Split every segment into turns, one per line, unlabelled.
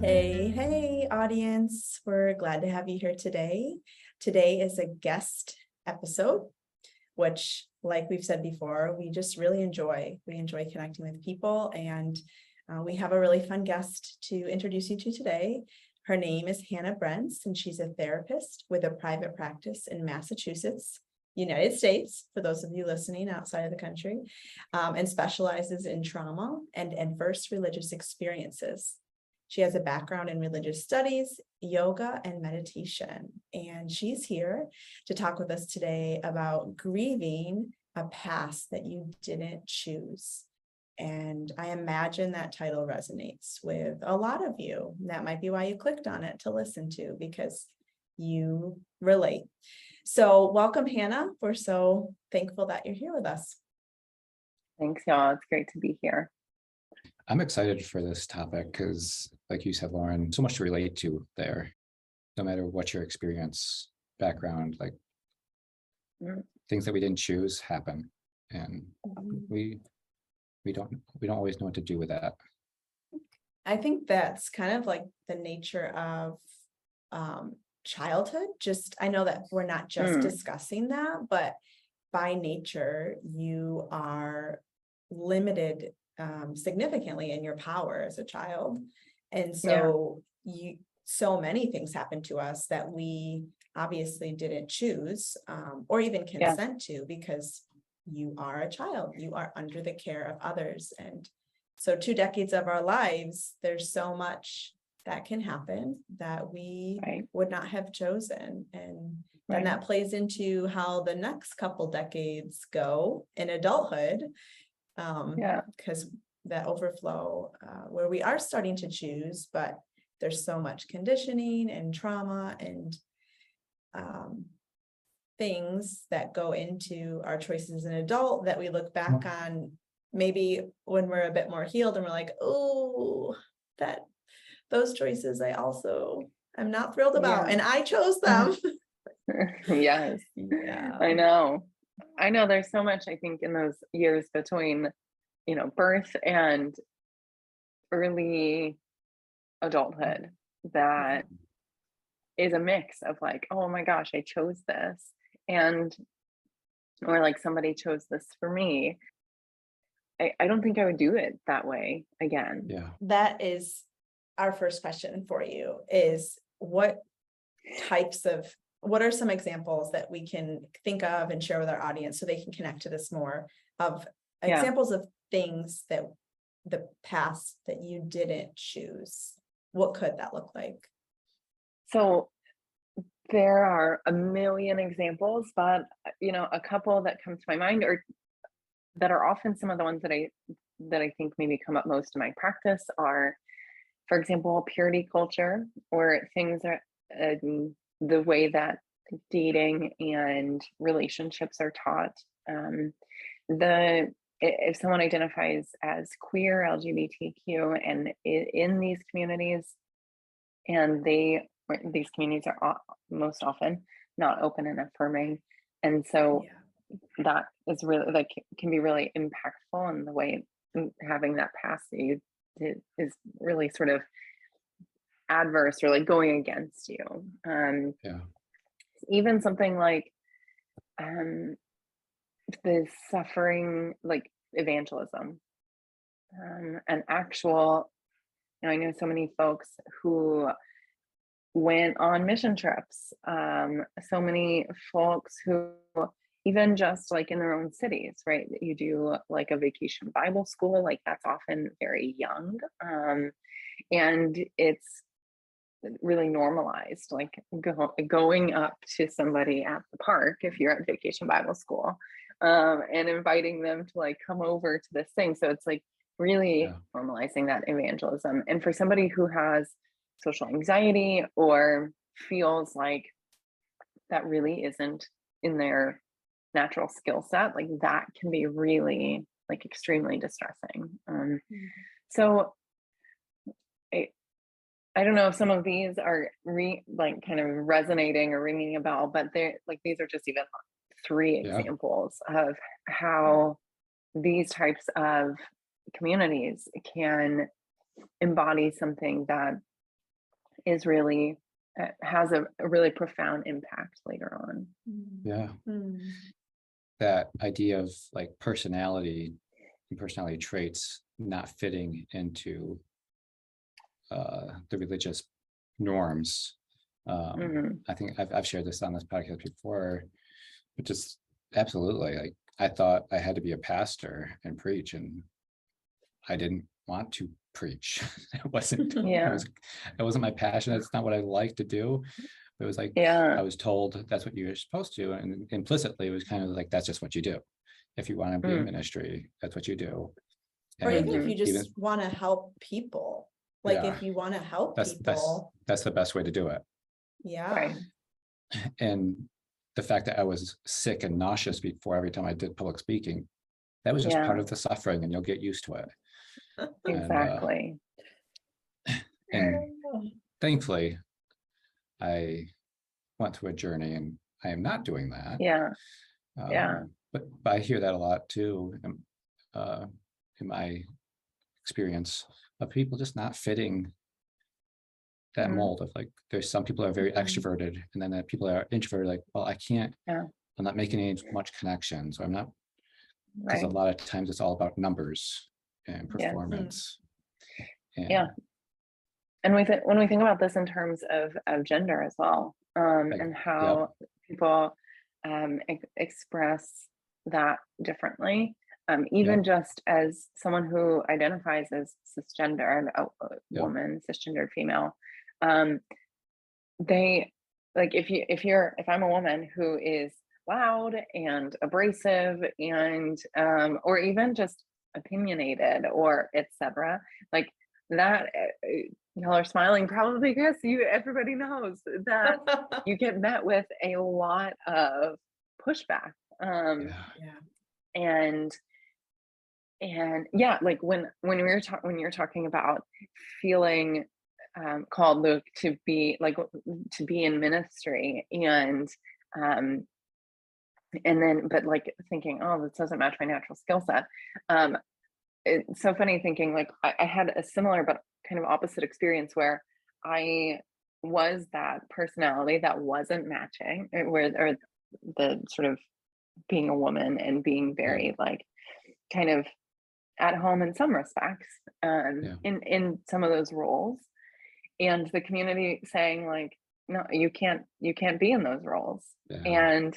Hey, audience. We're glad to have you here today. Today is a guest episode, which, like we've said before, we just really enjoy. We enjoy connecting with people, and we have a really fun guest to introduce you to today. Her name is Hannah Brents, and she's a therapist with a private practice in Massachusetts, United States, for those of you listening outside of the country, and specializes in trauma and adverse religious experiences. She has a background in religious studies, yoga, and meditation, and she's here to talk with us today about grieving a past that you didn't choose. And I imagine that title resonates with a lot of you. That might be why you clicked on it to listen to, because you relate. So welcome, Hannah. We're so thankful that you're here with us.
Thanks, y'all. It's great to be here.
I'm excited for this topic because, like you said, Lauren, so much to relate to there. No matter what your experience, background, like things that we didn't choose happen, and we don't always know what to do with that.
I think that's kind of like the nature of childhood. I know that we're not just discussing that, but by nature, you are limited significantly in your power as a child. And so so many things happen to us that we obviously didn't choose or even consent to, because you are a child, you are under the care of others. And so 2 decades of our lives, there's so much that can happen that we would not have chosen. And then that plays into how the next couple decades go in adulthood. Because that overflow where we are starting to choose, but there's so much conditioning and trauma and things that go into our choices as an adult that we look back on maybe when we're a bit more healed and we're like, oh, those choices I also am not thrilled about, and I chose them.
Yes. I know there's so much, I think, in those years between birth and early adulthood that is a mix of like, oh my gosh, I chose this, or like somebody chose this for me. I don't think I would do it that way again.
Yeah.
That is our first question for you, is what are some examples that we can think of and share with our audience so they can connect to this more, of examples of things that the past that you didn't choose? What could that look like?
So there are a million examples, but a couple that come to my mind, or that are often some of the ones that I think maybe come up most in my practice, are, for example, purity culture, or things that the way that dating and relationships are taught. If someone identifies as queer, LGBTQ, and in these communities, and these communities are most often not open and affirming, and so that is really, like, can be really impactful in the way having that past is really sort of adverse, or like going against you. Even something like the suffering, like evangelism, and actual, I know so many folks who went on mission trips, so many folks who, even just like in their own cities, right, that you do like a vacation Bible school, like that's often very young, and it's really normalized, like going up to somebody at the park if you're at vacation Bible school, and inviting them to like come over to this thing. So it's like really normalizing that evangelism. And for somebody who has social anxiety or feels like that really isn't in their natural skill set, like that can be really like extremely distressing. So I don't know if some of these are kind of resonating or ringing a bell, but they're like, these are just even 3 examples of how these types of communities can embody something that is really has a really profound impact later on.
Yeah.
Mm.
That idea of like personality and personality traits not fitting into the religious norms. I think I've shared this on this podcast before, but just absolutely, like I thought I had to be a pastor and preach, and I didn't want to preach. It wasn't,
Yeah.
it wasn't my passion. That's not what I like to do. It was like,
Yeah.
I was told that's what you're supposed to. And implicitly, it was kind of like, that's just what you do. If you want to be in ministry, that's what you do.
Or even if
And
you just want to help people, like
Yeah.
if you want to help
that's
people,
that's the best way to do it.
yeah.
Right.
And the fact that I was sick and nauseous before every time I did public speaking, that was just part of the suffering, and you'll get used to it.
Exactly.
And thankfully, I went through a journey, and I am not doing that.
Yeah.
But I hear that a lot too, in my experience of people just not fitting that mold of like, there's some people that are very extroverted, and then there are people that are introverted, like, well, I can't, I'm not making any much connections, or I'm not, because a lot of times it's all about numbers and performance.
And when we think about this in terms of gender as well, and how people express that differently, even just as someone who identifies as cisgender, a woman, cisgendered female, they like, if I'm a woman who is loud and abrasive and or even just opinionated or etc., like that, y'all are smiling probably because everybody knows that you get met with a lot of pushback. And like when you're talking about feeling called to be in ministry, and then but like thinking, oh, this doesn't match my natural skill set. It's so funny thinking, like I had a similar but kind of opposite experience where I was that personality that wasn't matching, or the sort of being a woman and being very like kind of at home in some respects, in some of those roles, and the community saying like, no, you can't be in those roles. And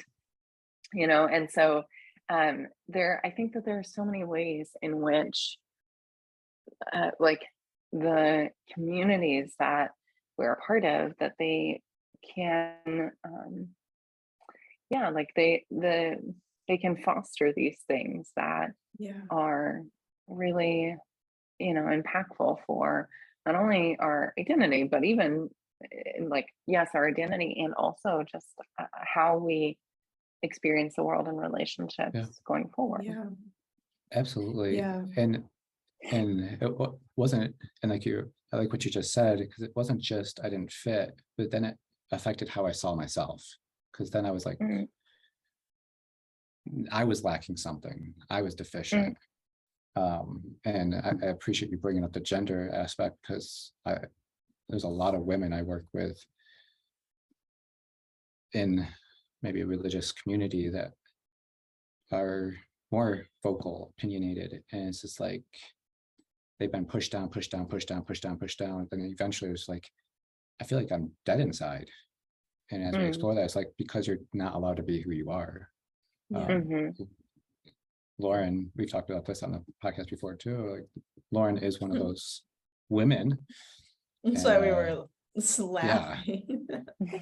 and so I think that there are so many ways in which like the communities that we're a part of, that they can like they can foster these things that are really impactful for not only our identity, but even like, yes, our identity, and also just how we experience the world and relationships going forward.
Absolutely. And it wasn't, and like I like what you just said, because it wasn't just I didn't fit, but then it affected how I saw myself, because then I was like, I was lacking something, I was deficient. And I appreciate you bringing up the gender aspect, because there's a lot of women I work with in maybe a religious community that are more vocal, opinionated, and it's just like they've been pushed down, and then eventually it's like, I feel like I'm dead inside. And as we explore that, it's like, because you're not allowed to be who you are. Lauren, we've talked about this on the podcast before too. Like, Lauren is one of those women.
So we were laughing.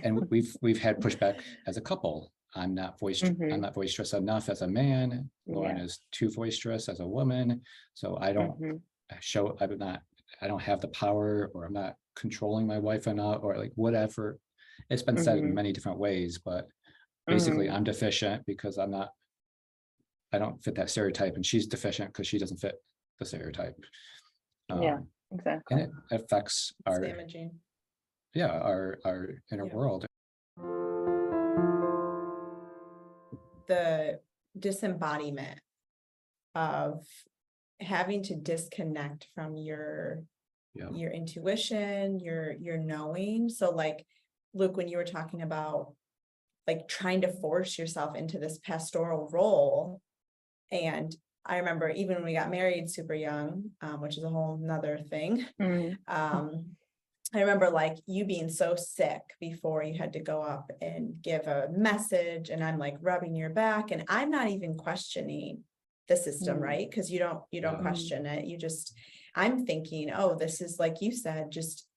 And we've had pushback as a couple. I'm not boisterous enough as a man. Lauren is too boisterous as a woman. So I don't I don't have the power, or I'm not controlling my wife enough, or like whatever. It's been said in many different ways, but basically I'm deficient because I don't fit that stereotype, and she's deficient because she doesn't fit the stereotype.
Exactly.
And it affects our inner world.
The disembodiment of having to disconnect from your your intuition, your knowing. So like Luke, when you were talking about like trying to force yourself into this pastoral role, and I remember even when we got married super young, which is a whole nother thing. I remember like you being so sick before you had to go up and give a message, and I'm like rubbing your back, and I'm not even questioning the system, right? Because you don't question it. You just, I'm thinking, oh, this is like you said, just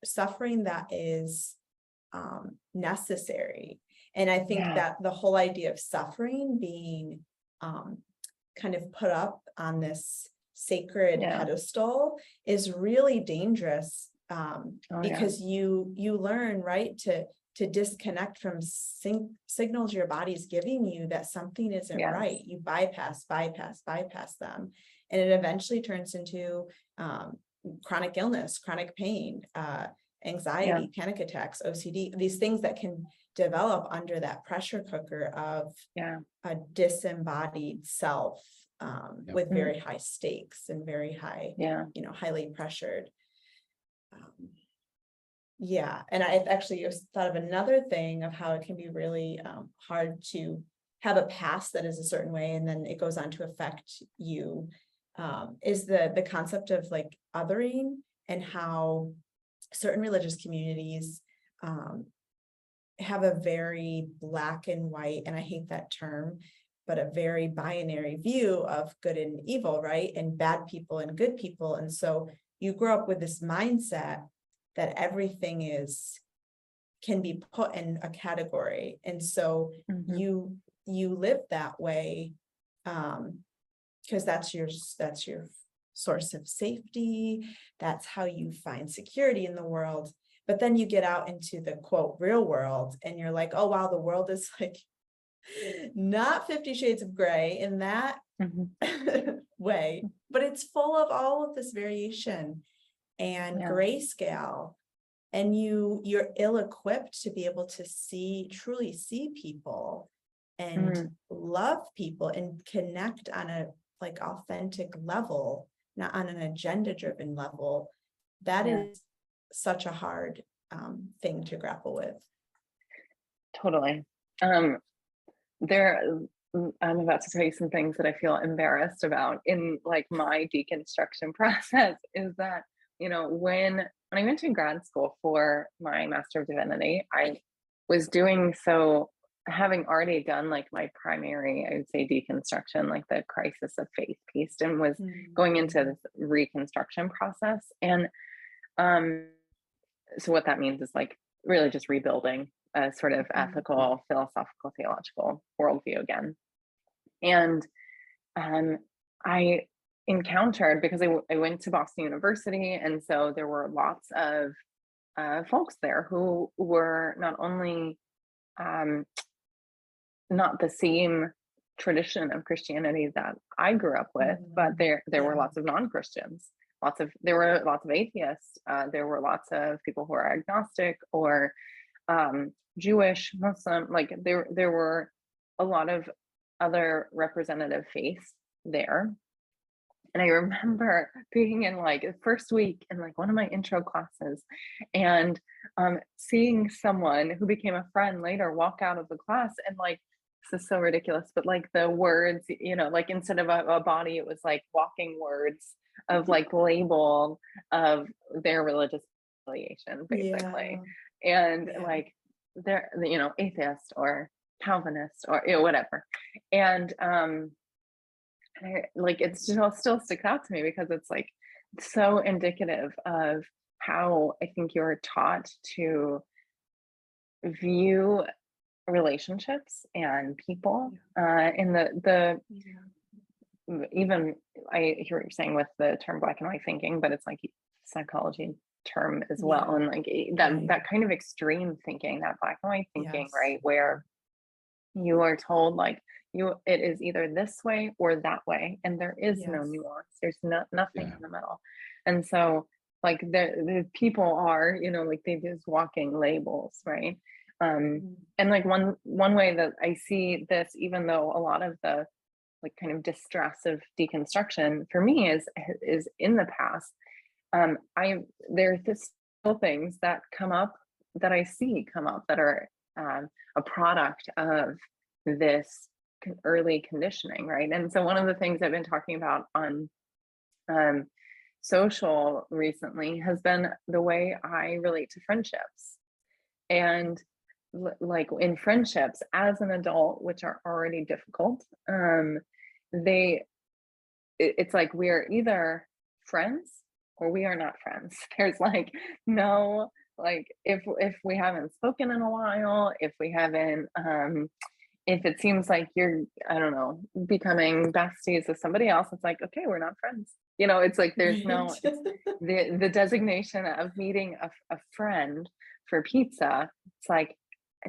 suffering that is necessary. And I think that the whole idea of suffering being kind of put up on this sacred pedestal is really dangerous, because you learn, right, to disconnect from signals your body's giving you that something isn't right. You bypass them, and it eventually turns into chronic illness, chronic pain, anxiety, panic attacks, OCD, these things that can develop under that pressure cooker of a disembodied self, with very high stakes and very high, highly pressured. And I actually thought of another thing of how it can be really hard to have a past that is a certain way, and then it goes on to affect you, is the concept of like othering, and how certain religious communities have a very black and white, and I hate that term, but a very binary view of good and evil, right? And bad people and good people. And so you grow up with this mindset that everything can be put in a category. And so you live that way, because that's your source of safety. That's how you find security in the world. But then you get out into the quote real world, and you're like, oh wow, the world is like not 50 Shades of Gray in that way, but it's full of all of this variation and grayscale, and you're ill-equipped to be able to truly see people and love people and connect on a like authentic level, not on an agenda-driven level. That is such a hard thing to grapple with.
Totally. I'm about to tell you some things that I feel embarrassed about in like my deconstruction process, is that, when I went to grad school for my Master of Divinity, I was doing so, having already done like my primary, I would say, deconstruction, like the crisis of faith piece, and was going into this reconstruction process. And so what that means is like really just rebuilding a sort of ethical, philosophical, theological worldview again. And I encountered, because I went to Boston University, and so there were lots of folks there who were not only not the same tradition of Christianity that I grew up with, but there were lots of non-Christians. There were lots of atheists. There were lots of people who are agnostic or Jewish, Muslim. Like there were a lot of other representative faiths there. And I remember being in like the first week in like one of my intro classes, and seeing someone who became a friend later walk out of the class, and like, this is so ridiculous, but like the words, like instead of a body, it was like walking words of like label of their religious affiliation, basically. And like they're, atheist or Calvinist or whatever. And like it's still sticks out to me, because it's like so indicative of how I think you're taught to view relationships and people in the even I hear what you're saying with the term black and white thinking, but it's like psychology term as well. And like that kind of extreme thinking, that black and white thinking, right, where you are told like it is either this way or that way, and there is no nuance. There's nothing in the middle. And so like the people are, like they just walking labels, right? And like one way that I see this, even though a lot of the like kind of distress of deconstruction for me is in the past, there's just still things that come up, that I see come up, that are a product of this early conditioning, right? And so one of the things I've been talking about on social recently has been the way I relate to friendships. And like in friendships as an adult, which are already difficult, it's like we are either friends or we are not friends. There's like no, like if we haven't spoken in a while, if we haven't if it seems like you're, I don't know, becoming besties with somebody else, it's like, okay, we're not friends. You know, it's like there's no the designation of meeting a friend for pizza. It's like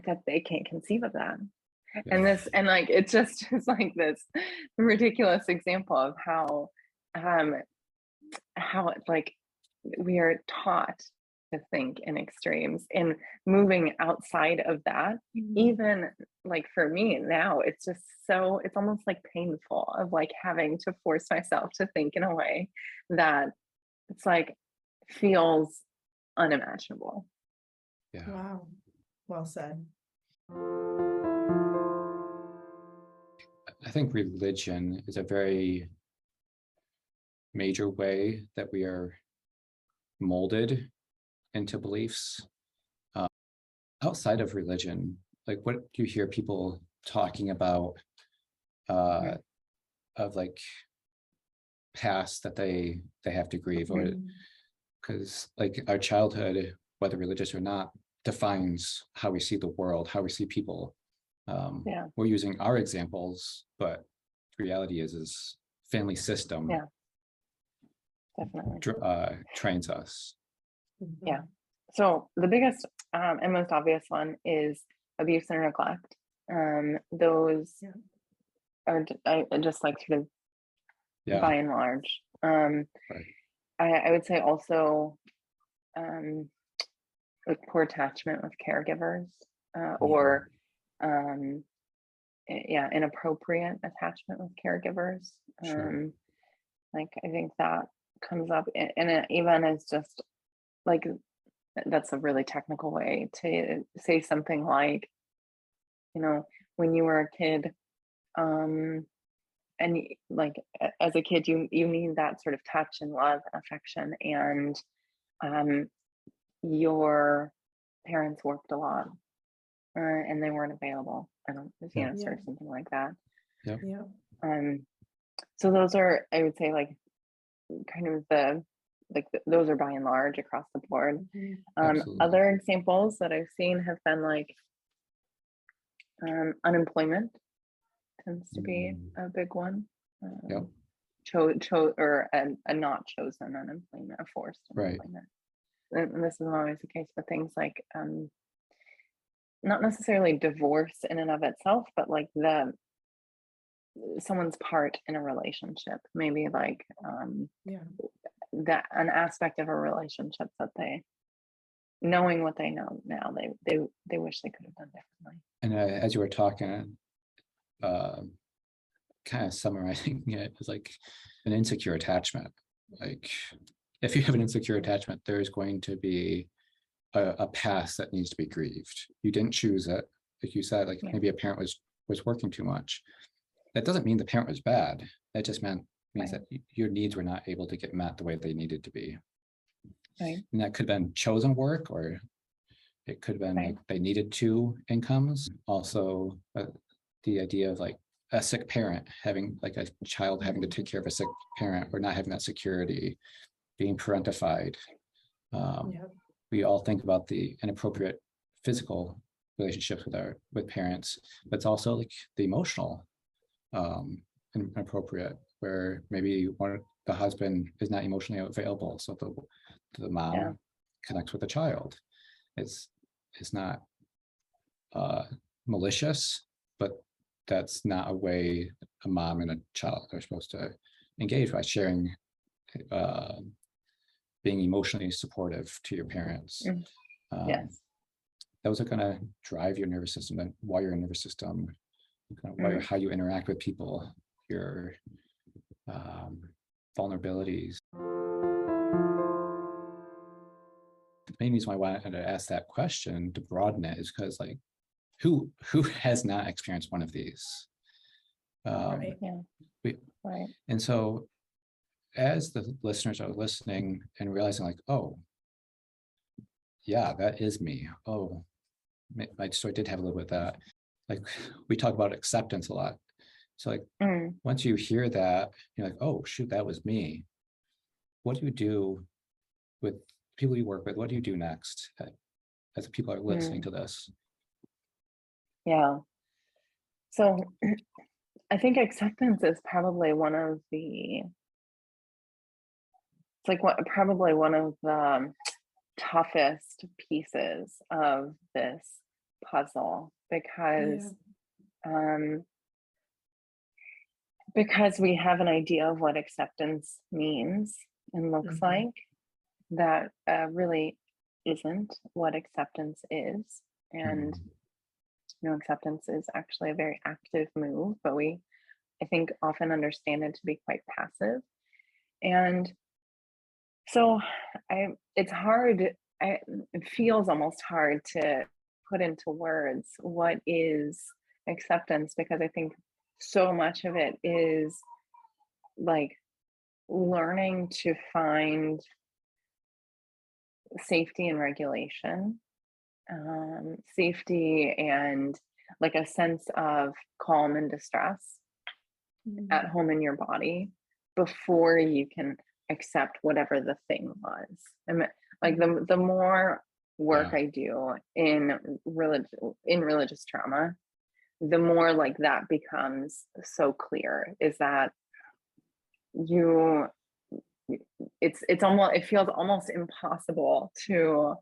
that they can't conceive of that. And this, and like it's just like this ridiculous example of how it's like we are taught to think in extremes, and moving outside of that, even like for me now, it's just so, it's almost like painful of like having to force myself to think in a way that it's like feels unimaginable.
Yeah.
Wow. Well said.
I think religion is a very major way that we are molded into beliefs. Outside of religion, like what do you hear people talking about of like past that they have to grieve, or because like our childhood, whether religious or not, defines how we see the world, how we see people. We're using our examples, but the reality is family system
Definitely
trains us.
Yeah. So the biggest and most obvious one is abuse and neglect. Those are just like sort of by and large.
Right.
I would say also like poor attachment with caregivers, or inappropriate attachment with caregivers.
Sure.
Like I think that comes up, and it even is just like, that's a really technical way to say something like, you know, when you were a kid, and like as a kid, you need that sort of touch and love and affection, and your parents worked a lot, and they weren't available. I don't, sort of something like that. So those are, I would say, like kind of those are by and large across the board. Other examples that I've seen have been like unemployment tends to be a big one. Or a not chosen unemployment, a forced unemployment. And this is always the case with things like not necessarily divorce in and of itself, but like someone's part in a relationship, maybe like that an aspect of a relationship that they, knowing what they know now, they wish they could have done differently.
And as you were talking, kind of summarizing it as like an insecure attachment. Like if you have an insecure attachment, there's going to be a past that needs to be grieved. You didn't choose it. Like you said, like maybe a parent was working too much. That doesn't mean the parent was bad. That just means that your needs were not able to get met the way they needed to be. And that could have been chosen work, or it could have been like they needed two incomes. Also, the idea of like a sick parent, having like a child having to take care of a sick parent, or not having that security, being parentified. We all think about the inappropriate physical relationships with parents, but it's also like the emotional inappropriate, where maybe the husband is not emotionally available, so the mom connects with the child. It's not malicious, but that's not a way a mom and a child are supposed to engage, by sharing, being emotionally supportive to your parents. Those are going to drive your nervous system and wire your nervous system, wire how you interact with people, your vulnerabilities. the main reason why I wanted to ask that question to broaden it is because like who has not experienced one of these?
Right.
Yeah.
we-
Right.
And so as the listeners are listening and realizing like, oh, yeah, that is me. Oh, my story did have a little bit of that. Like we talk about acceptance a lot. So like
Mm.
once you hear that, you're like, oh shoot, that was me. What do you do with people you work with? What do you do next as people are listening to this?
Yeah. So I think acceptance is probably probably one of the toughest pieces of this puzzle um, because we have an idea of what acceptance means and looks like that really isn't what acceptance is. And acceptance is actually a very active move, but I think often understand it to be quite passive. And so it's hard, it feels almost hard to put into words what is acceptance, because I think so much of it is like learning to find safety and regulation, safety and like a sense of calm and distress at home in your body before you can accept whatever the thing was. And like the more work I do in religious trauma, the more like that becomes so clear, is that it feels almost impossible to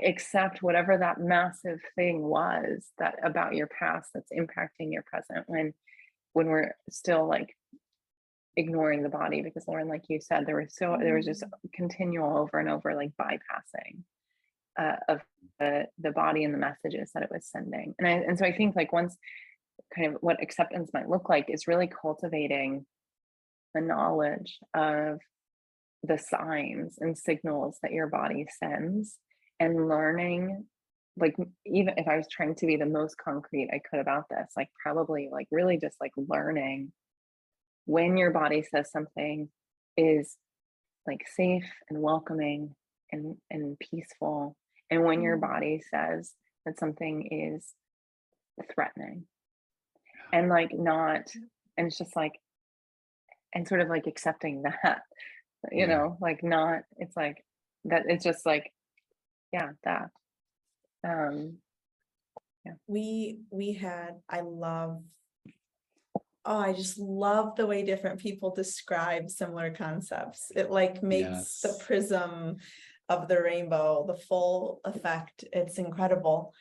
accept whatever that massive thing was that about your past that's impacting your present, when we're still like ignoring the body, because Lauren, like you said, there was just continual over and over like bypassing of the body and the messages that it was sending. And so I think like once kind of what acceptance might look like is really cultivating the knowledge of the signs and signals that your body sends, and learning, like even if I was trying to be the most concrete I could about this, like probably like really just like learning when your body says something is like safe and welcoming and peaceful, and when your body says that something is threatening and like not, and it's just like, and sort of like accepting that, like not, it's like that, it's just like, yeah, that
I just love the way different people describe similar concepts. It like makes the prism of the rainbow, the full effect. It's incredible.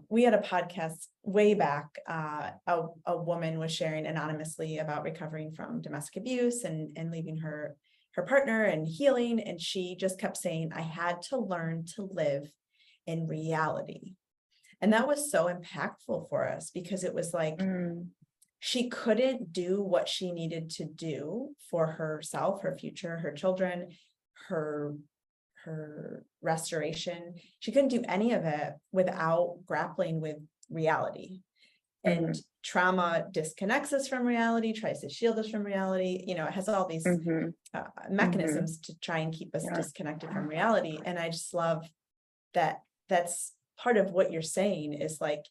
We had a podcast way back. A woman was sharing anonymously about recovering from domestic abuse and leaving her partner and healing. And she just kept saying, I had to learn to live in reality. And that was so impactful for us, because it was like, she couldn't do what she needed to do for herself, her future, her children, her restoration. She couldn't do any of it without grappling with reality. And trauma disconnects us from reality, tries to shield us from reality. It has all these mechanisms to try and keep us disconnected from reality. And I just love that that's part of what you're saying, is like,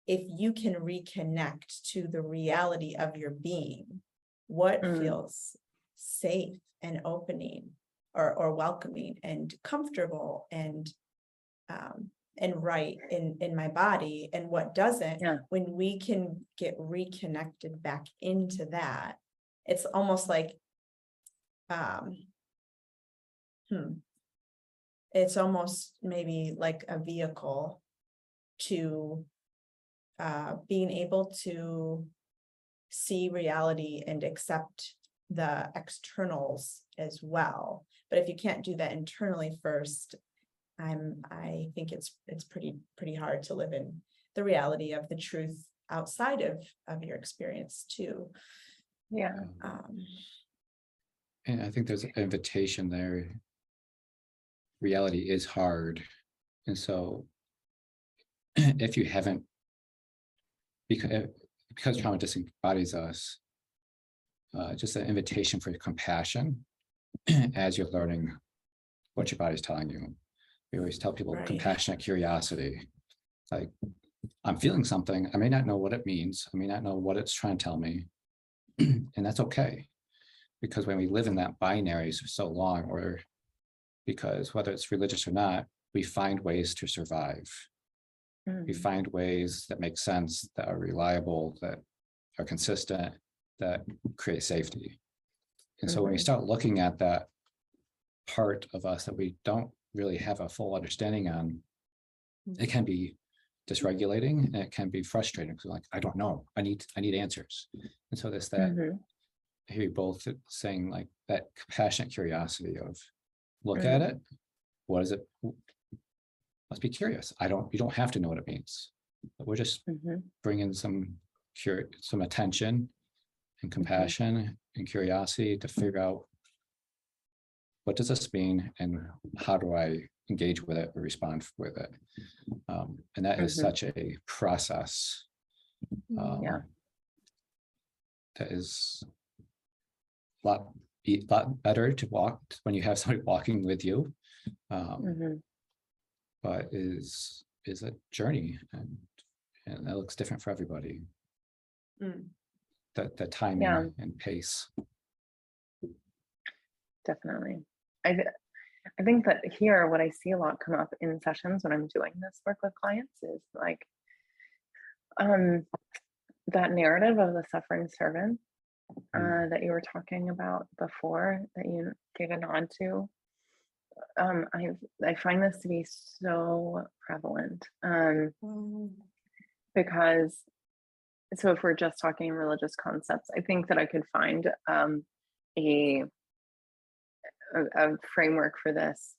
if you can reconnect to the reality of your being, what feels safe and opening or welcoming and comfortable and right in my body, and what doesn't, when we can get reconnected back into that, it's almost like it's almost maybe like a vehicle to being able to see reality and accept the externals as well. But if you can't do that internally first, I think it's pretty hard to live in the reality of the truth outside of your experience too.
And I think there's an invitation there reality is hard. And so if you haven't, because trauma disembodies us, just an invitation for compassion as you're learning what your body's telling you. We always tell people
Right.
compassionate curiosity. Like, I'm feeling something. I may not know what it means. I may not know what it's trying to tell me. And that's okay. Because when we live in that binaries for so long, or because whether it's religious or not, we find ways to survive. We find ways that make sense, that are reliable, that are consistent, that create safety. And so when we start looking at that part of us that we don't really have a full understanding on, it can be dysregulating and it can be frustrating because like, I don't know, I need answers. And so there's that, I hear you both saying like that compassionate curiosity of look at it. What is it? Let's be curious. You don't have to know what it means, but we're just bringing some attention and compassion and curiosity to figure out what does this mean and how do I engage with it or respond with it. And that is such a process that is a lot better to walk when you have somebody walking with you, but is a journey, and that looks different for everybody. The timing and pace.
Definitely. I think that here, what I see a lot come up in sessions when I'm doing this work with clients is like that narrative of the suffering servant that you were talking about before, that you gave a nod to. I find this to be so prevalent because, so if we're just talking religious concepts, I think that I could find a framework for this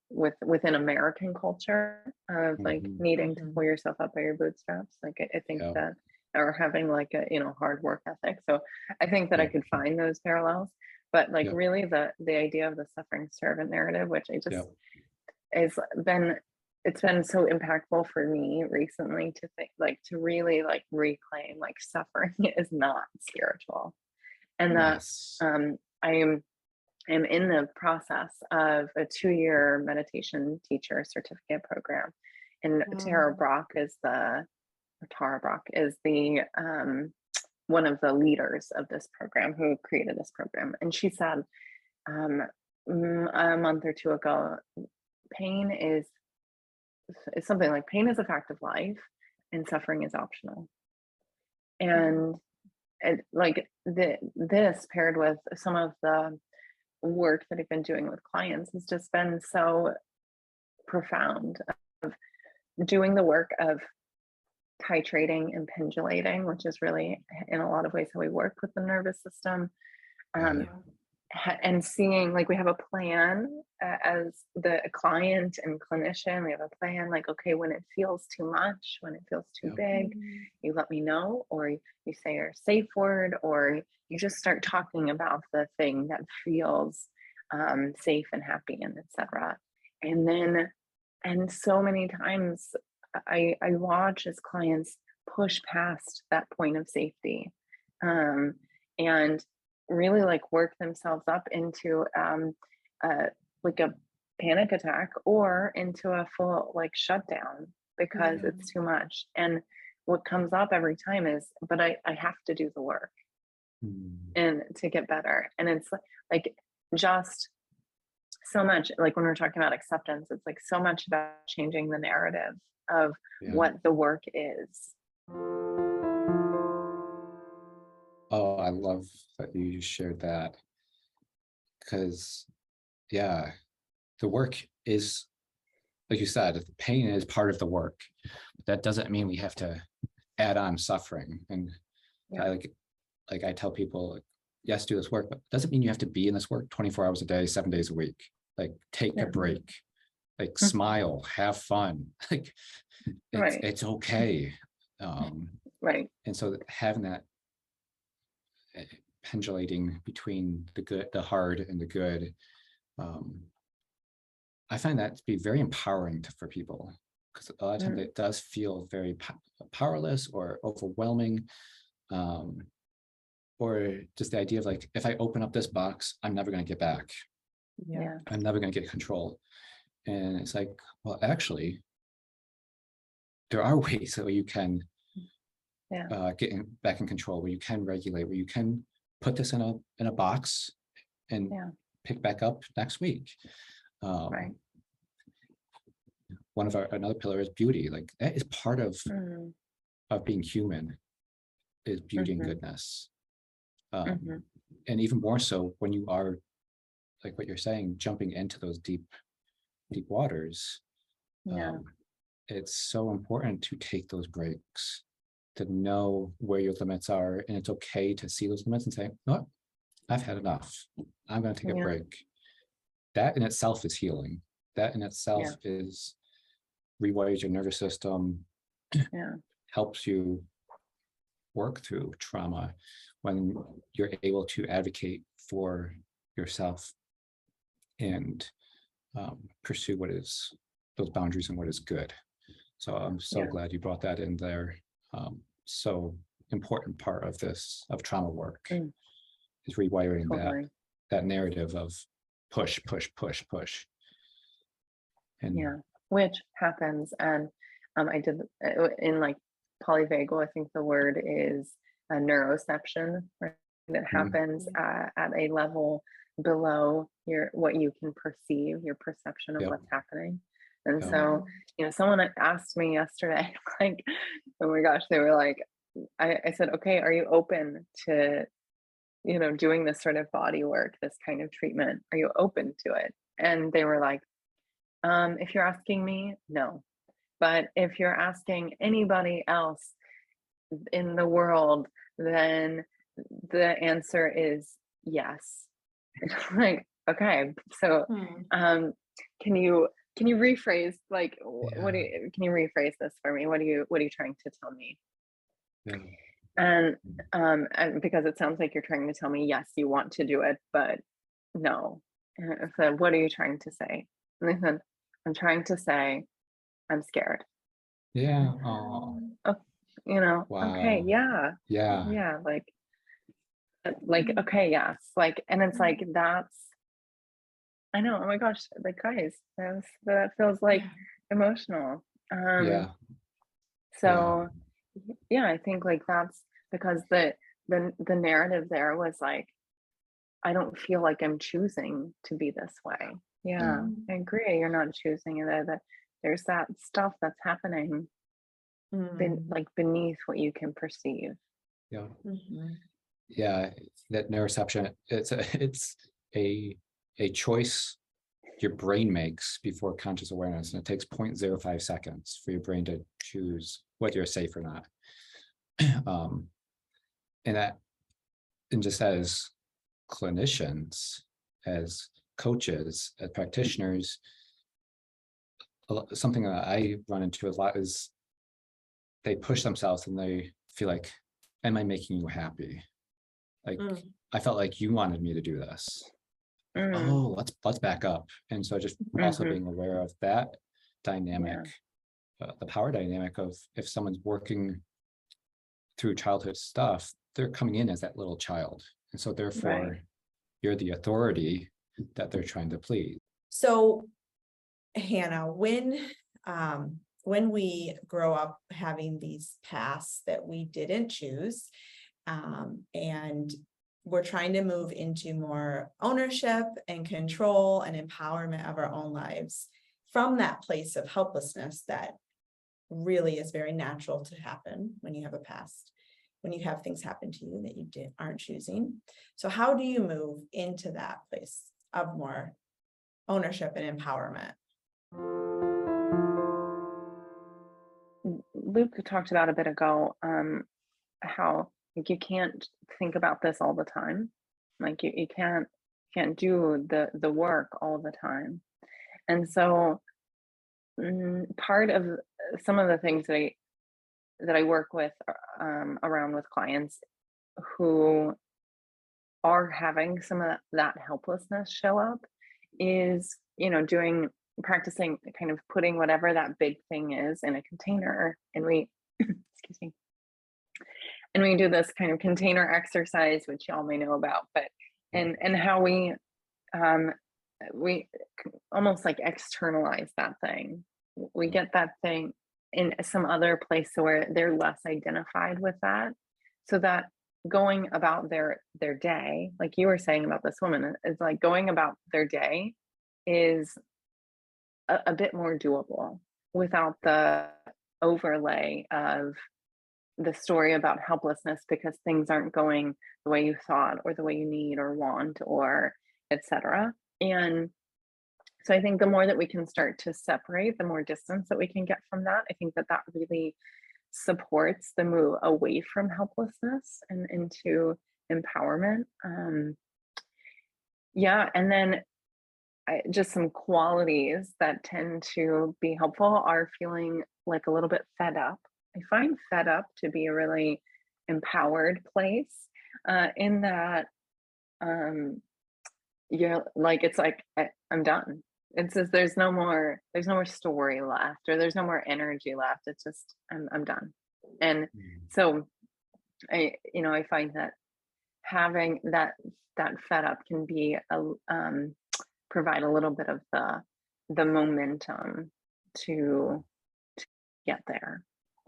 within American culture of like needing to pull yourself up by your bootstraps. Like I think that, or having like a hard work ethic. So I think that I could find those parallels. But like really the idea of the suffering servant narrative, which I just it's been so impactful for me recently to think like to really like reclaim like suffering is not spiritual, and that I'm in the process of a 2-year meditation teacher certificate program, and Tara Brach is the one of the leaders of this program who created this program. And she said a month or two ago, pain is something like pain is a fact of life and suffering is optional. And this paired with some of the work that I've been doing with clients has just been so profound, of doing the work of titrating and pendulating, which is really in a lot of ways how we work with the nervous system, and seeing like we have a plan as the client and clinician. We have a plan like, okay, when it feels too much, when it feels too big, you let me know, or you say your safe word, or you just start talking about the thing that feels safe and happy, and etc. And so many times I watch as clients push past that point of safety and really like work themselves up into like a panic attack or into a full like shutdown because it's too much. And what comes up every time is, but I have to do the work and to get better. And it's like just so much, like when we're talking about acceptance, it's like so much about changing the narrative of what the work is.
Oh, I love that you shared that, because the work is, like you said, the pain is part of the work, but that doesn't mean we have to add on suffering. And like I tell people, yes, do this work, but it doesn't mean you have to be in this work 24 hours a day, 7 days a week. Like take a break, like smile, have fun. Like it's okay.
Right.
And so having that pendulating between the good, the hard and the good, I find that to be very empowering for people, because a lot of times
Mm,
it does feel very powerless or overwhelming. Um, or just the idea of like, if I open up this box, I'm never going to get back.
Yeah.
yeah,
I'm never going to get control. And it's like, well, actually, there are ways that you can
yeah,
get back in control, where you can regulate, where you can put this in a box and
yeah,
pick back up next week.
right.
One of another pillar is beauty. Like that is part
Mm,
of being human, is beauty and
mm-hmm,
goodness. Um,
mm-hmm,
and even more so when you are, like what you're saying, jumping into those deep waters.
yeah,
Um, it's so important to take those breaks, to know where your limits are, and it's okay to see those limits and say, no, I've had enough. I'm going to take a
yeah,
break. That in itself is healing. That in itself
yeah,
is rewires your nervous system,
yeah,
helps you work through trauma when you're able to advocate for yourself and pursue what is those boundaries and what is good. So I'm so
yeah,
glad you brought that in there. So important part of this, of trauma work,
mm,
is rewiring
totally.
that narrative of push, push, push, push. And
Yeah, which happens. And I did in like polyvagal, I think the word is a neuroception, right? It happens at a level below your what you can perceive, your perception of
yep,
what's happening. And
yep,
Yeah.
so, someone asked me yesterday, like, oh my gosh, they were like, I said, okay, are you open to, doing this sort of body work, this kind of treatment? Are you open to it? And they were like, if you're asking me, no. But if you're asking anybody else in the world, then the answer is yes. Like, okay, so
Hmm.
can you rephrase, like, what
yeah,
do you, can you rephrase this for me? What are you trying to tell me?
yeah,
And because it sounds like you're trying to tell me yes, you want to do it, but no. And I said, what are you trying to say? And they said, I'm trying to say I'm scared.
yeah. Oh,
Oh, okay,
wow.
yeah,
Yeah,
yeah, like, okay, yes, like, and it's like that's, I know, oh my gosh, like, guys, that feels like
Yeah.
emotional. Um,
yeah, yeah,
so yeah, I think like that's because the narrative there was like, I don't feel like I'm choosing to be this way.
yeah,
Yeah, I agree. You're not choosing it. That there's that stuff that's happening
Mm.
like beneath what you can perceive.
yeah.
Mhm.
Yeah, that neuroception, it's a a choice your brain makes before conscious awareness, and it takes 0.05 seconds for your brain to choose whether you're safe or not. um and that, and just as clinicians, as coaches, as practitioners, something that I run into a lot is they push themselves and they feel like, am I making you happy? Like,
Mm.
I felt like you wanted me to do this.
Mm,
Oh, let's back up. And so just also
mm-hmm.
being aware of that dynamic,
Yeah,
the power dynamic of, if someone's working through childhood stuff, they're coming in as that little child, and so
right.
therefore you're the authority that they're trying to please.
So, Hannah, when we grow up having these pasts that we didn't choose, and we're trying to move into more ownership and control and empowerment of our own lives from that place of helplessness that really is very natural to happen when you have a past, when you have things happen to you that you aren't choosing. So how do you move into that place of more ownership and empowerment?
Luke talked about a bit ago, how like you can't think about this all the time. Like you can't do the work all the time. And so part of some of the things that I work with around with clients who are having some of that helplessness show up is, doing practicing kind of putting whatever that big thing is in a container, and we excuse me, and we do this kind of container exercise, which y'all may know about, but and how we almost like externalize that thing. We get that thing in some other place so where they're less identified with that, so that going about their day, like you were saying about this woman, is like going about their day is a bit more doable without the overlay of the story about helplessness because things aren't going the way you thought or the way you need or want or etc. And so I think the more that we can start to separate, the more distance that we can get from that, I think that that really supports the move away from helplessness and into empowerment. Yeah, and then just some qualities that tend to be helpful are feeling like a little bit fed up. I find fed up to be a really empowered place, in that you're like, it's like I'm done. It says there's no more story left, or there's no more energy left. It's just I'm done. And so I find that having that fed up can be provide a little bit of the momentum to get there.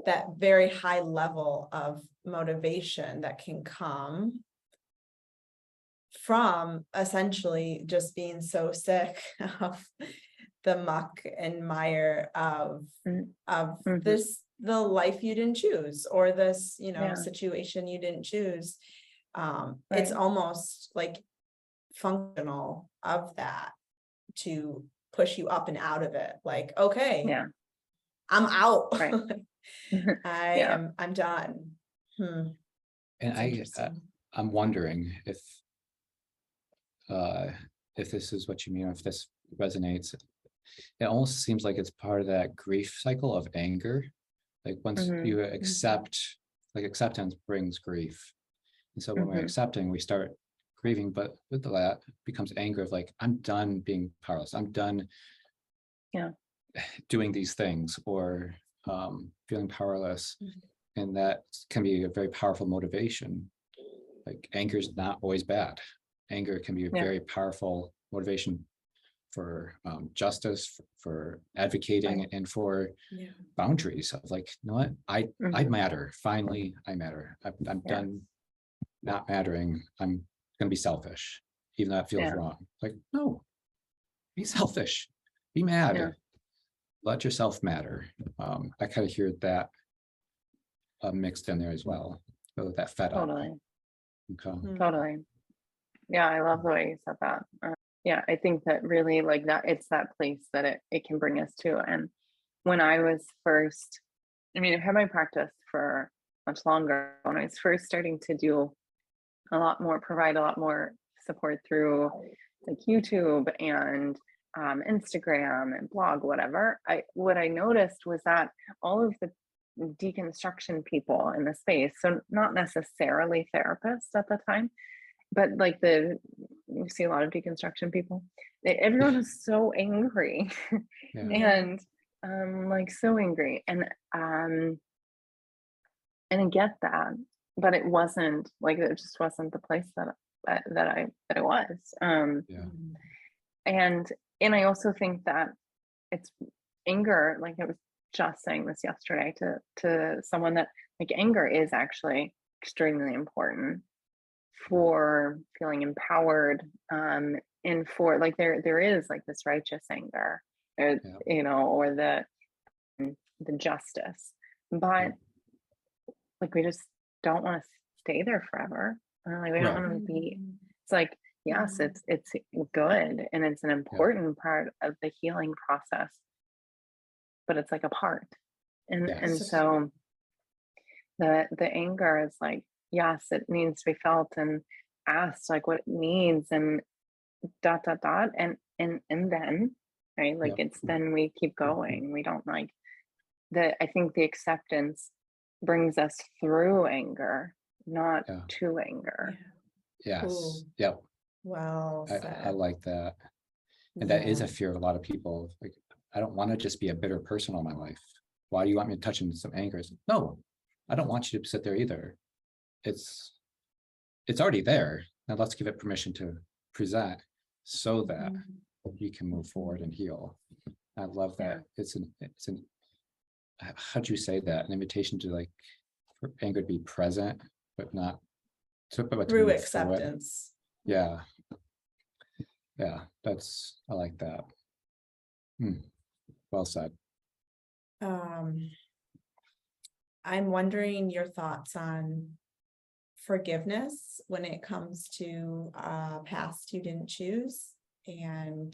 That very high level of motivation that can come from essentially just being so sick of the muck and mire of this, the life you didn't choose, or this, situation you didn't choose. It's almost like functional of that to push you up and out of it. Like, okay, I'm out.
Right.
I'm done.
And I'm wondering if this is what you mean, if this resonates. It almost seems like it's part of that grief cycle of anger. Like once you accept, like acceptance brings grief. And so when we're accepting, we start grieving, but with that becomes anger of like, I'm done being powerless. I'm done doing these things, or feeling powerless. And that can be a very powerful motivation. Like anger is not always bad. Anger can be a very powerful motivation for justice, for advocating, and for boundaries of like, you know what, I matter. Finally, I matter. I'm done not mattering. I'm gonna be selfish, even though that feels wrong. Like, no, be selfish, be mad, let yourself matter. I kind of hear that mixed in there as well. So that fed up.
Totally. Yeah, I love the way you said that. I think that really like that, it's that place that it can bring us to. And when I was first, I've had my practice for much longer. When I was first starting to do provide a lot more support through like YouTube and Instagram and blog, whatever, what I noticed was that all of the deconstruction people in the space, so not necessarily therapists at the time, but like you see a lot of deconstruction people, everyone is so angry and like so angry, and I get that, but it wasn't like, it just wasn't the place that I was. And I also think that it's anger, like I was just saying this yesterday to someone, that like anger is actually extremely important for feeling empowered, and for like there is like this righteous anger, or the justice, but like we just don't want to stay there forever. Like we don't want to be. It's like, yes, it's good and it's an important part of the healing process, but it's like a part, and so the anger is like, yes, it needs to be felt and asked like what it needs, and ... and then right, it's then we keep going. We don't like I think the acceptance brings us through anger, not to anger.
Yes.
Ooh.
Yep.
Well said.
I like that. And that is
Yeah.
a fear of a lot of people. Like, I don't want to just be a bitter person all my life. Why do you want me to touch in some anger? No, I don't want you to sit there either. It's already there. Now let's give it permission to present so that you can move forward and heal. I love that. It's an how'd you say that? An invitation to, like, for anger to be present, but not but to
Through
move it.
acceptance.
Yeah. Yeah, I like that. Well said.
I'm wondering your thoughts on forgiveness when it comes to past you didn't choose, and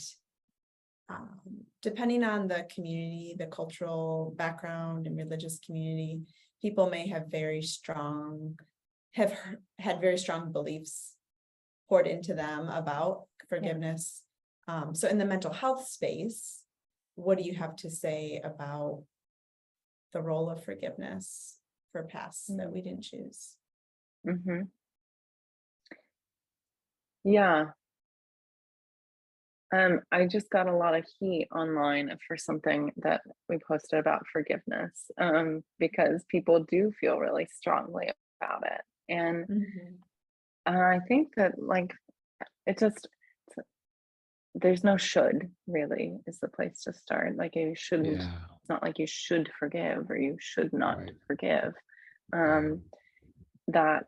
depending on the community, the cultural background and religious community, people may have had very strong beliefs poured into them about forgiveness. So in the mental health space, what do you have to say about the role of forgiveness for pasts that we didn't choose?
Yeah. I just got a lot of heat online for something that we posted about forgiveness, because people do feel really strongly about it. And I think that, like, there's no should, really, is the place to start. Like, you shouldn't, it's not like you should forgive or you should not forgive. That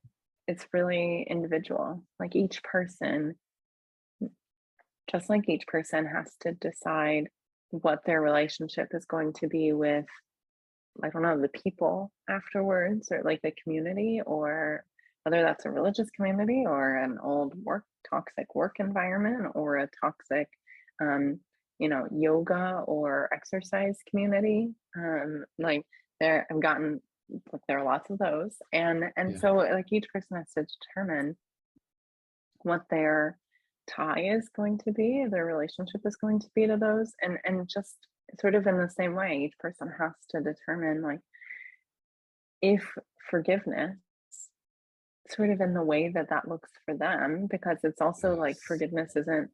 it's really individual. Like, each person, just like each person has to decide what their relationship is going to be with, I don't know, the people afterwards, or like the community, or whether that's a religious community or an old toxic work environment, or a toxic, yoga or exercise community. Like, there are lots of those. And so, like, each person has to determine what their tie is going to be, their relationship is going to be to those, and just sort of in the same way, each person has to determine, like, if forgiveness, sort of in the way that looks for them, because it's also like, forgiveness isn't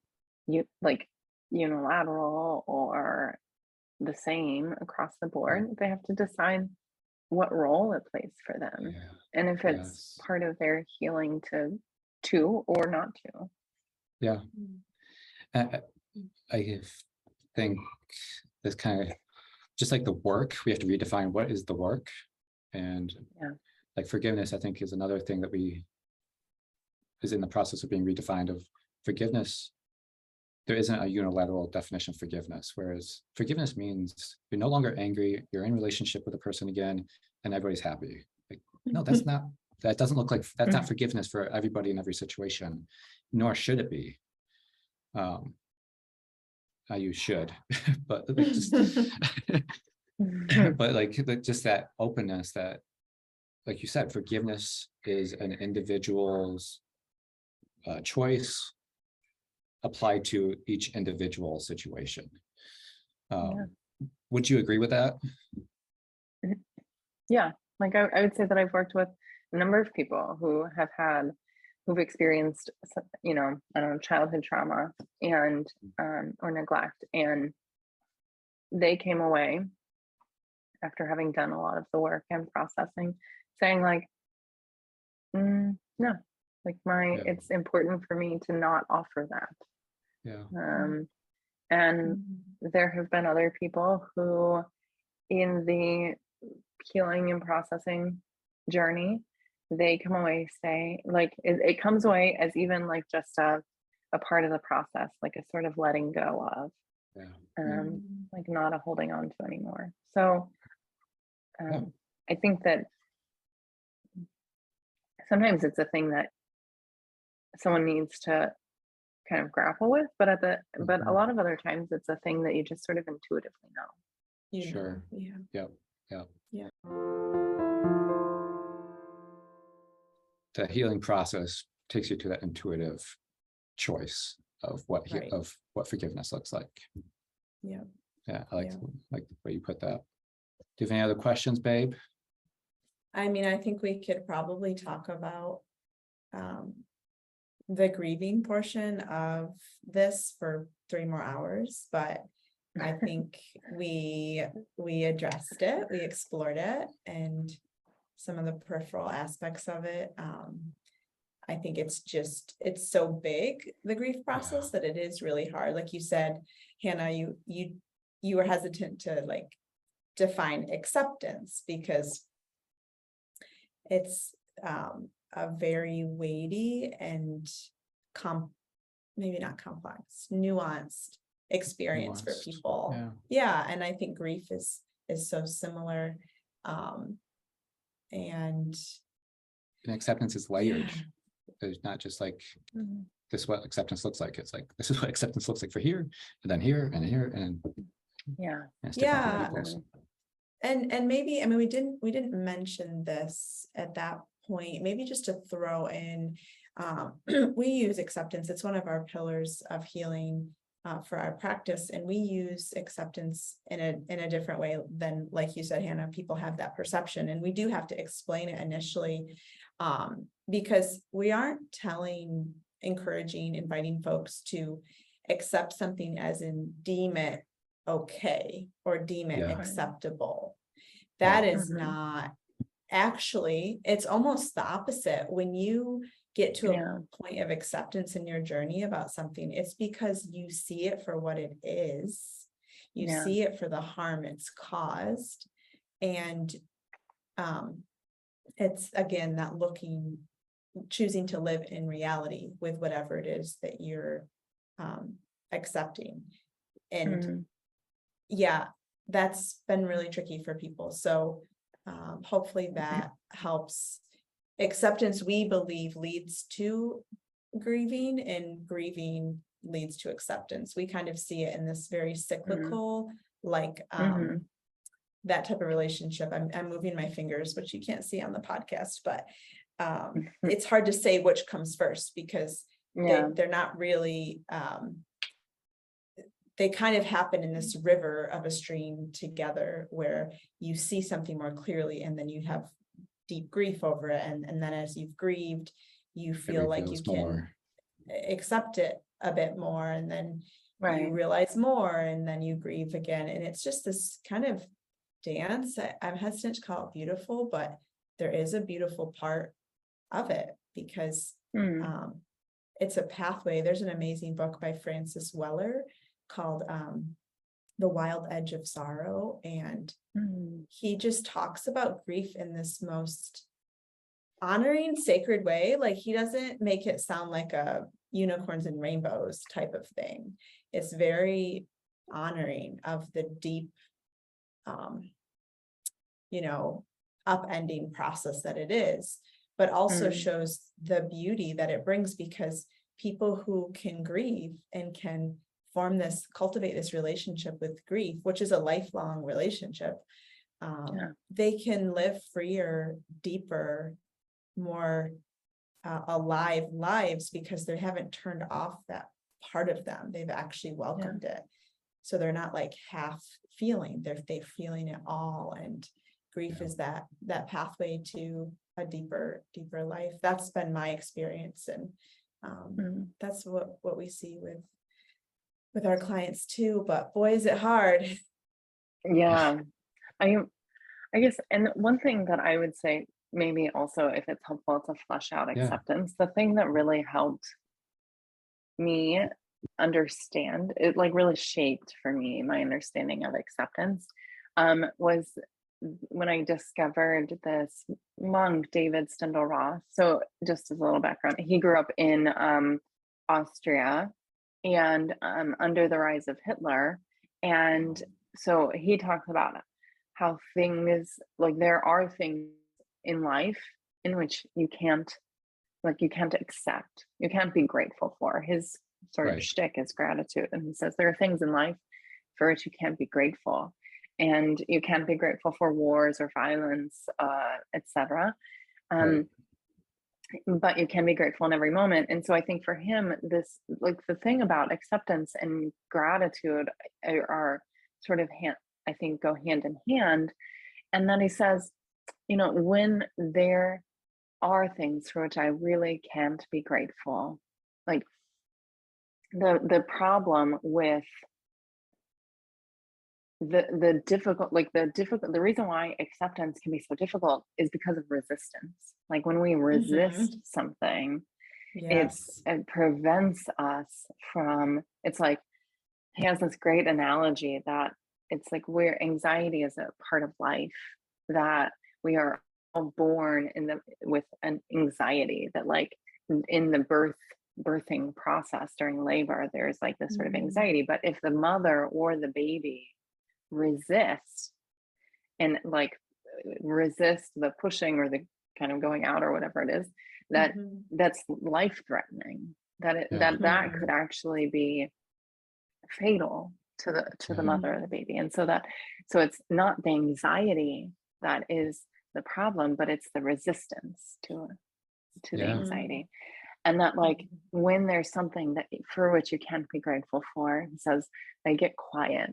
unilateral or the same across the board. They have to decide what role it plays for them, and if it's part of their healing to or not to.
I think this kind of, just like the work, we have to redefine what is the work. And like forgiveness, I think, is another thing that is in the process of being redefined. Of forgiveness, there isn't a unilateral definition of forgiveness, whereas forgiveness means you're no longer angry, you're in relationship with a person again, and everybody's happy. Like, no, that doesn't look like, that's not forgiveness for everybody in every situation, nor should it be. You should, but like, just but like just that openness, that, like you said, forgiveness is an individual's choice applied to each individual situation. Would you agree with that?
Yeah, like, I would say that I've worked with a number of people who've experienced, I don't know, childhood trauma and or neglect, and they came away after having done a lot of the work and processing, saying, like, no, like, it's important for me to not offer that. And there have been other people who, in the healing and processing journey, they come away saying, like, it comes away as even like just a part of the process, like a sort of letting go of, like, not a holding on to anymore. So I think that sometimes it's a thing that someone needs to kind of grapple with, but a lot of other times it's a thing that you just sort of intuitively know.
Sure. Yep. The healing process takes you to that intuitive choice of what forgiveness looks like. I like the way you put that. Do you have any other questions, babe?
I mean, I think we could probably talk about the grieving portion of this for 3 more hours, but I think we addressed it, we explored it, and some of the peripheral aspects of it. I think it's so big, the grief process, that it is really hard. Like you said, Hannah, you were hesitant to like define acceptance because it's a very weighty and maybe not complex, nuanced experience for people. Yeah, and I think grief is so similar. And
acceptance is layered.
Yeah.
There's not just like
Mhm.
this is what acceptance looks like. It's like this is what acceptance looks like for here, and then here, and here, and
Yeah.
it's different for
Yeah.
people.
And maybe, I mean, we didn't mention this at that point, maybe just to throw in, we use acceptance. It's one of our pillars of healing for our practice. And we use acceptance in a different way than, like you said, Hannah, people have that perception. And we do have to explain it initially, because we aren't encouraging, inviting folks to accept something as in deem it okay or deem it
Yeah.
acceptable.
Yeah.
That is
Mhm.
not actually, it's almost the opposite. When you get to
Yeah.
a point of acceptance in your journey about something, it's because you see it for what it is. You
Yeah.
see it for the harm it's caused. And it's again that choosing to live in reality with whatever it is that you're accepting. And
Mhm.
yeah, that's been really tricky for people. So hopefully that helps. Acceptance, we believe, leads to grieving, and grieving leads to acceptance. We kind of see it in this very cyclical, like
Mhm.
that type of relationship. I'm moving my fingers, which you can't see on the podcast, but it's hard to say which comes first because
Yeah.
they're not really they kind of happen in this river of a stream together where you see something more clearly and then you have deep grief over it. And then as you've grieved, you feel like you
reveals
can
more.
accept it a bit more. And then you
Right.
realize more and then you grieve again. And it's just this kind of dance. I'm hesitant to call it beautiful, but there is a beautiful part of it because
Mm.
it's a pathway. There's an amazing book by Francis Weller called The Wild Edge of Sorrow. And
Mm.
he just talks about grief in this most honoring, sacred way. Like he doesn't make it sound like a unicorns and rainbows type of thing. It's very honoring of the deep, upending process that it is, but also
Mm.
shows the beauty that it brings because people who can grieve and can cultivate this relationship with grief, which is a lifelong relationship, they can live freer, deeper, more alive lives because they haven't turned off that part of them. They've actually welcomed it. So they're not like half feeling, they're feeling it all. And grief is that pathway to a deeper life. That's been my experience. And that's what we see with our clients too. But boy, is it hard.
Yeah. I guess, and one thing that I would say, maybe also if it's helpful to flesh out
Yeah.
acceptance, the thing that really helped me understand it, like really shaped for me my understanding of acceptance, was when I discovered this monk, David Stendal Roth. So just as a little background, he grew up in Austria and under the rise of Hitler. And so he talks about how things, like there are things in life in which you can't accept, you can't be grateful for. His sort of
Right.
shtick is gratitude. And he says there are things in life for which you can't be grateful. And you can't be grateful for wars or violence, etc.
Right.
But you can be grateful in every moment. And so I think for him, this, like the thing about acceptance and gratitude are sort of I think go hand in hand. And then he says, when there are things for which I really can't be grateful, like the problem with the reason why acceptance can be so difficult is because of resistance. Like when we resist something,
Yes.
it prevents us from, it's like, he has this great analogy that it's like where anxiety is a part of life, that we are all born with an anxiety, that like in the birthing process during labor, there's like this sort of anxiety. But if the mother or the baby resist and like resist the pushing or the kind of going out or whatever it is, that's life threatening, that could actually be fatal to the mother or the baby. And so it's not the anxiety that is the problem, but it's the resistance to the anxiety. And that like when there's something that for which you can be grateful for, it says, I get quiet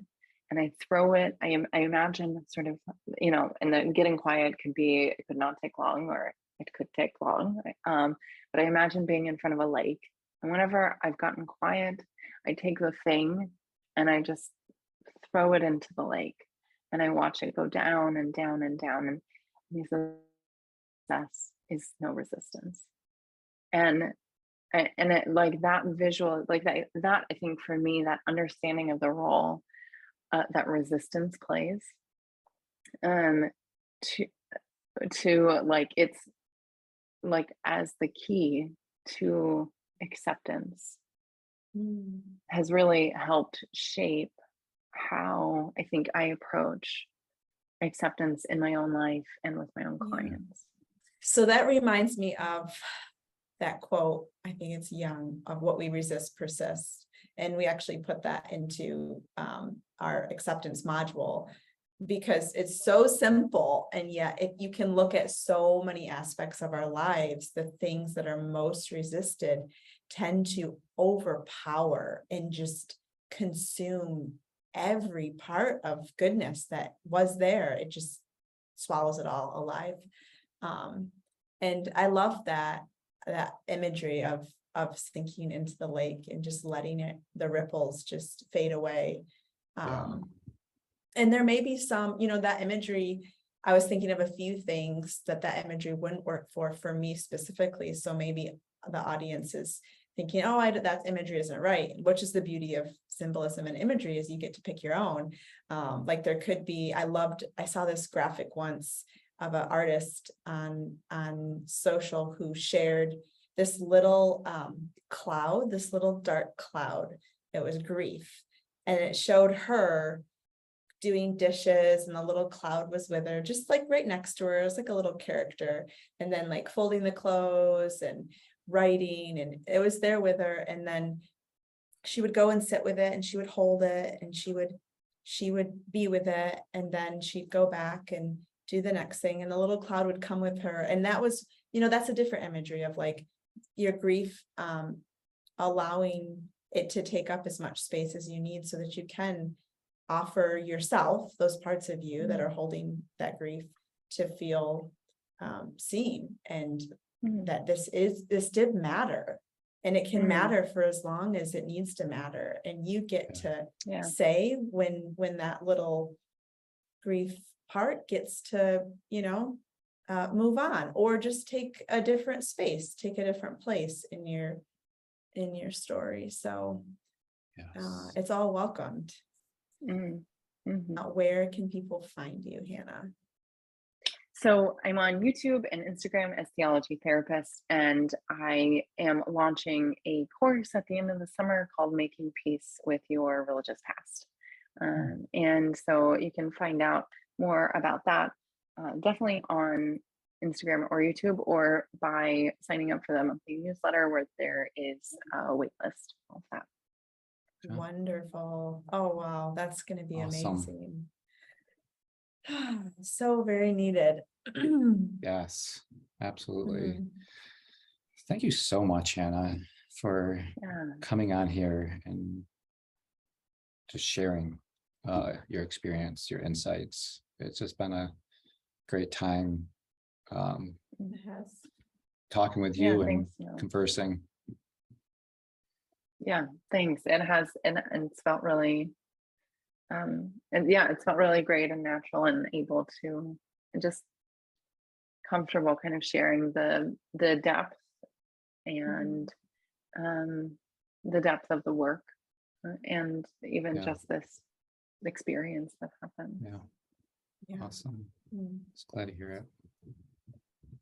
and I throw it. I imagine sort of, and then getting quiet it could not take long, or it could take long. But I imagine being in front of a lake, and whenever I've gotten quiet, I take the thing and I just throw it into the lake, and I watch it go down and down and down, and success is no resistance. And it, like that visual, like that I think for me, that understanding of the role that resistance plays, to like, it's like as the key to acceptance, has really helped shape how I think I approach acceptance in my own life and with my own clients.
So that reminds me of that quote, I think it's Young, of what we resist persists. And we actually put that into our acceptance module, because it's so simple. And yet if you can look at so many aspects of our lives, the things that are most resisted tend to overpower and just consume every part of goodness that was there. It just swallows it all alive. And I love that imagery of sinking into the lake and just letting the ripples just fade away. And there may be some, that imagery, I was thinking of a few things that imagery wouldn't work for me specifically. So maybe the audience is thinking, that imagery isn't right, which is the beauty of symbolism and imagery, is you get to pick your own. Like there could be, I saw this graphic once of an artist on social who shared this little cloud, this little dark cloud. It was grief. And it showed her doing dishes, and the little cloud was with her, just like right next to her. It was like a little character. And then like folding the clothes and writing, and it was there with her. And then she would go and sit with it, and she would hold it, and she would be with it, and then she'd go back and do the next thing, and the little cloud would come with her. And that was, that's a different imagery of like your grief, allowing it to take up as much space as you need, so that you can offer yourself those parts of you that are holding that grief to feel seen, and that this did matter, and it can matter for as long as it needs to matter. And you get to say when that little grief part gets to, move on, or just take a different space, take a different place in your story. So it's all welcomed. Where can people find you, Hannah?
So I'm on YouTube and Instagram as Theology Therapist, and I am launching a course at the end of the summer called Making Peace with Your Religious Past. And so you can find out more about that definitely on Instagram or YouTube, or by signing up for the monthly newsletter, where there is a wait list of that.
Wonderful. Oh, wow. That's going to be
Awesome.
amazing. So very needed.
Yes, absolutely. Thank you so much, Hannah, for coming on here and just sharing your experience, your insights. It's just been a great time talking with you and conversing.
Yeah, thanks. It has, and it's felt really, and yeah, it's felt really great and natural and able to just comfortable kind of sharing the depth and the depth of the work and even
Yeah.
just this experience that happened.
Yeah.
Yeah.
Awesome.
Mm.
Just glad to hear it.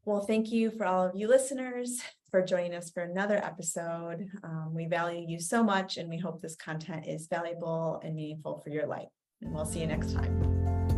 Well, thank you for all of you listeners for joining us for another episode. We value you so much, and we hope this content is valuable and meaningful for your life. And we'll see you next time.